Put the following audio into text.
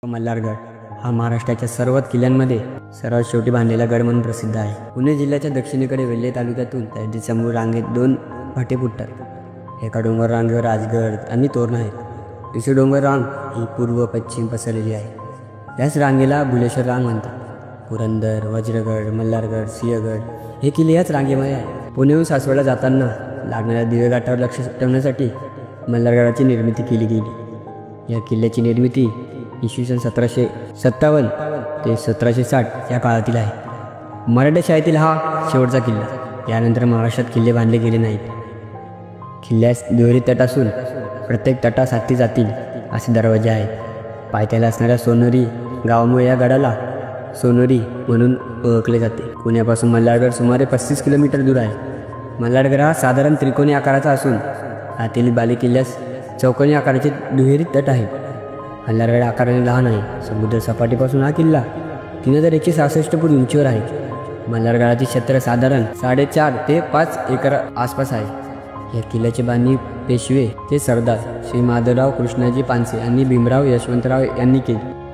मल्हारगड हा महाराष्ट्राच्या सर्वात किल्ल्यांमध्ये सर्वात शेवटी बांधलेला गड म्हणून प्रसिद्ध आहे. पुणे जिल्ह्याच्या दक्षिणेकडे वेल्हे तालुक्यातून त्याच्या समोर रांगेत दोन फाटे फुटतात. एका डोंगर रांगेवर राजगड आणि तोरण आहेत. दुसरी डोंगर रांग ही पूर्व पश्चिम पसरलेली आहे. याच रांगेला बुलेश्वर रांग म्हणतात. पुरंदर, वज्रगड, मल्हारगड, सिंहगड हे किल्ले याच रांगेमध्ये आहेत. पुण्याहून सासवडला जाताना लागणाऱ्या दिवेघाटावर लक्ष ठेवण्यासाठी मल्हारगडाची निर्मिती केली गेली. या किल्ल्याची निर्मिती इसवी सन 1757 ते 1760 या काळातील आहे. मराठेशाहीतील हा शेवटचा किल्ला. यानंतर महाराष्ट्रात किल्ले बांधले गेले नाहीत. किल्ल्यास दुहेरी तट असून प्रत्येक तटास हत्ती जातील असे दरवाजे आहेत. पायथ्याला असणाऱ्या सोनोरी गावामुळे या गडाला सोनोरी म्हणून ओळखले जाते. पुण्यापासून मल्हारगड सुमारे 35 किलोमीटर दूर आहे. मल्हारगड हा साधारण त्रिकोणी आकाराचा असून आतील बालेकिल्ल्यास चौकोनी आकाराचे दुहेरी तट आहेत. मल्हारगड आकाराने लहान आहे. समुद्र सपाटीपासून हा किल्ला 3166 फूट उंचीवर आहे. मल्हारगडाचे क्षेत्र साधारण 4.5 ते 5 एकर आसपास आहे. या किल्ल्याची बांधणी पेशवे ते सरदार श्री माधवराव कृष्णाजी पानसे आणि भीमराव यशवंतराव यांनी केली.